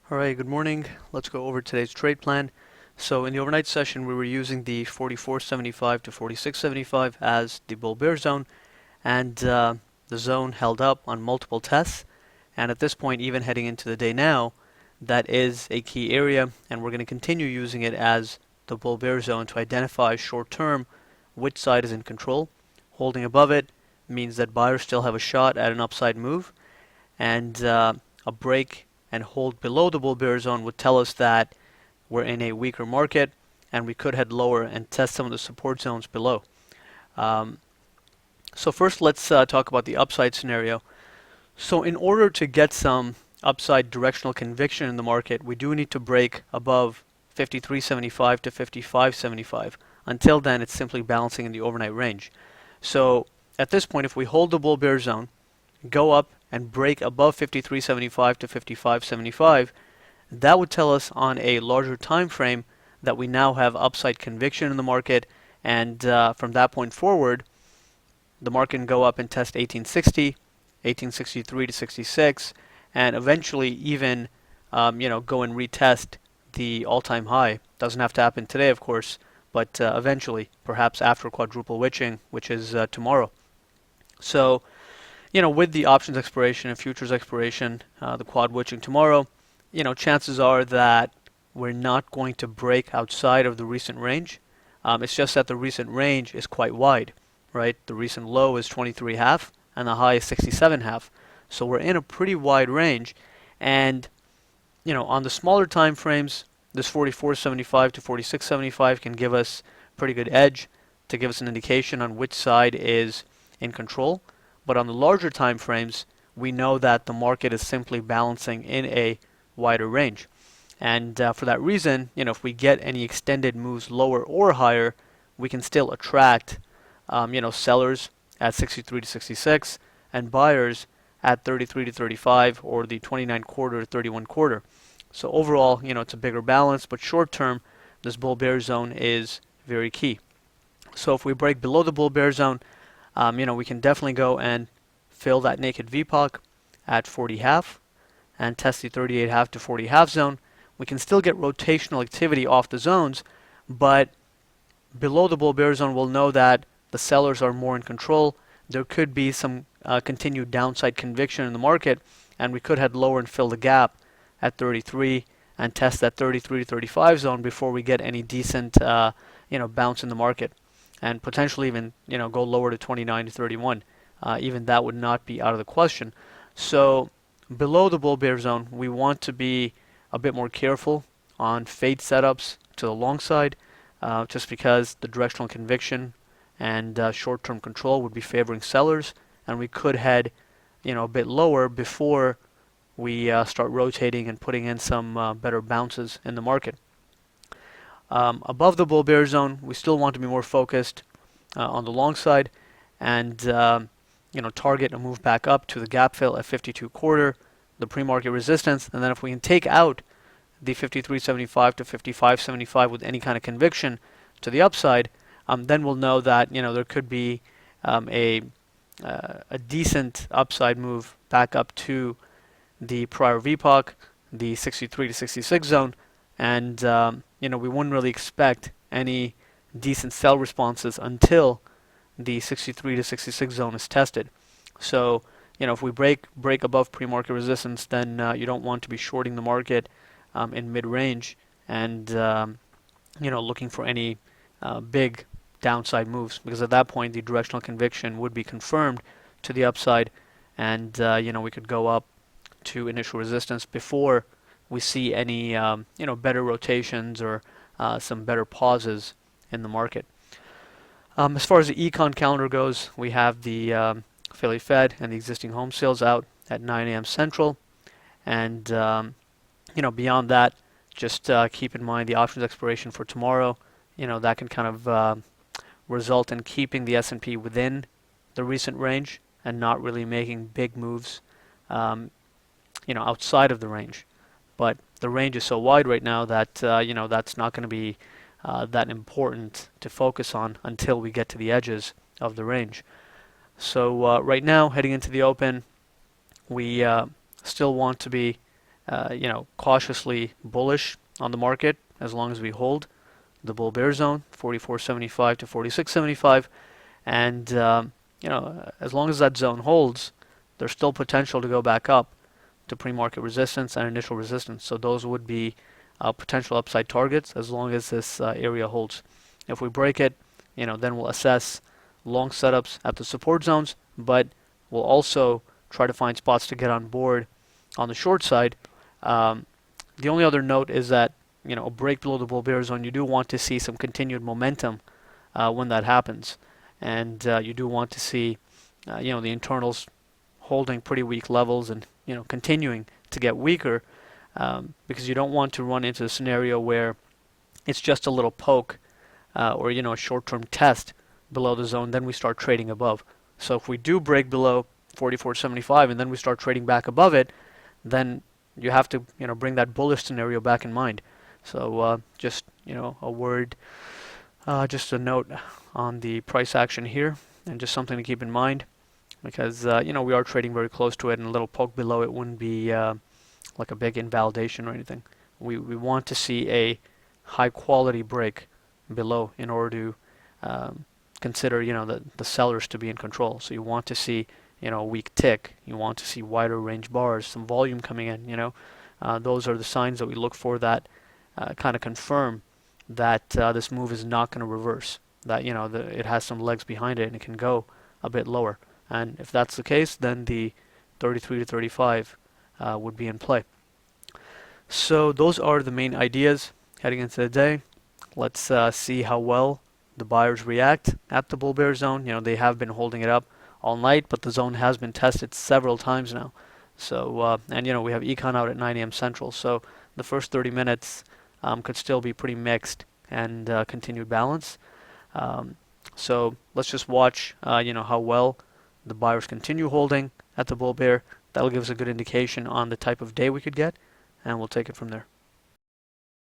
All right, good morning. Let's go over today's trade plan. So in the overnight session, we were using the 44.75 to 46.75 as the bull bear zone, and the zone held up on multiple tests. And at this point, even heading into the day now, that is a key area, and we're going to continue using it as the bull bear zone to identify short term which side is in control. Holding above it means that buyers still have a shot at an upside move, and a break and hold below the bull bear zone would tell us that we're in a weaker market and we could head lower and test some of the support zones below. Um, so first let's talk about the upside scenario. So in order to get some upside directional conviction in the market, we do need to break above 53.75 to 55.75. Until then, it's simply balancing in the overnight range. So at this point, if we hold the bull bear zone, go up and break above 53.75 to 55.75, that would tell us on a larger time frame that we now have upside conviction in the market, and from that point forward, the market can go up and test 1860, 1863 to 66, and eventually even go and retest the all-time high. Doesn't have to happen today, of course, but eventually, perhaps after quadruple witching, which is tomorrow. So with the options expiration and futures expiration, the quad witching tomorrow, chances are that we're not going to break outside of the recent range. It's just that the recent range is quite wide, right? The recent low is 23.5 and the high is 67.5. So we're in a pretty wide range. And, on the smaller time frames, this 44.75 to 46.75 can give us a pretty good edge to give us an indication on which side is in control. But on the larger time frames, we know that the market is simply balancing in a wider range. And for that reason, if we get any extended moves lower or higher, we can still attract, sellers at 63 to 66 and buyers at 33 to 35 or the 29 quarter to 31 quarter. So overall, it's a bigger balance, but short term, this bull bear zone is very key. So if we break below the bull bear zone, we can definitely go and fill that naked VPOC at 40.5 and test the 38.5 to 40.5 zone. We can still get rotational activity off the zones, but below the bull bear zone, we'll know that the sellers are more in control. There could be some continued downside conviction in the market, and we could head lower and fill the gap at 33 and test that 33 to 35 zone before we get any decent bounce in the market, and potentially even go lower to 29 to 31. Even that would not be out of the question. So below the bull bear zone, we want to be a bit more careful on fade setups to the long side, just because the directional conviction and short-term control would be favoring sellers, and we could head a bit lower before we start rotating and putting in some better bounces in the market. Above the bull bear zone, we still want to be more focused on the long side and target a move back up to the gap fill at 52 quarter, the pre-market resistance, and then if we can take out the 53.75 to 55.75 with any kind of conviction to the upside, then we'll know that there could be a decent upside move back up to the prior VPOC, the 63 to 66 zone, and we wouldn't really expect any decent sell responses until the 63 to 66 zone is tested. So if we break above pre-market resistance, then you don't want to be shorting the market in mid-range and looking for any big downside moves, because at that point the directional conviction would be confirmed to the upside, and we could go up to initial resistance before we see any better rotations or some better pauses in the market. As far as the econ calendar goes, we have the Philly Fed and the existing home sales out at 9 a.m. Central, and beyond that, just keep in mind the options expiration for tomorrow. That can kind of result in keeping the S&P within the recent range and not really making big moves outside of the range. But the range is so wide right now that that's not going to be that important to focus on until we get to the edges of the range. So right now, heading into the open, we still want to be cautiously bullish on the market as long as we hold the bull bear zone, 44.75 to 46.75, and as long as that zone holds, there's still potential to go back up to pre-market resistance and initial resistance. So those would be potential upside targets as long as this area holds. If we break it, then we'll assess long setups at the support zones, but we'll also try to find spots to get on board on the short side. The only other note is that a break below the bull bear zone, you do want to see some continued momentum when that happens, and you do want to see the internals holding pretty weak levels and continuing to get weaker, because you don't want to run into a scenario where it's just a little poke or a short-term test below the zone, then we start trading above. So if we do break below 44.75 and then we start trading back above it, then you have to bring that bullish scenario back in mind. So just a word, just a note on the price action here, and just something to keep in mind, because we are trading very close to it, and a little poke below it wouldn't be like a big invalidation or anything. We want to see a high quality break below in order to consider the sellers to be in control. So you want to see a weak tick, you want to see wider range bars, some volume coming in. Those are the signs that we look for that kind of confirm that this move is not going to reverse, that it has some legs behind it and it can go a bit lower. And if that's the case, then the 33 to 35 would be in play. So those are the main ideas heading into the day. Let's see how well the buyers react at the bull bear zone. They have been holding it up all night, but the zone has been tested several times now. So and we have econ out at 9 a.m. Central, so the first 30 minutes could still be pretty mixed and continued balance. So let's just watch how well the buyers continue holding at the bull bear. That'll give us a good indication on the type of day we could get, and we'll take it from there.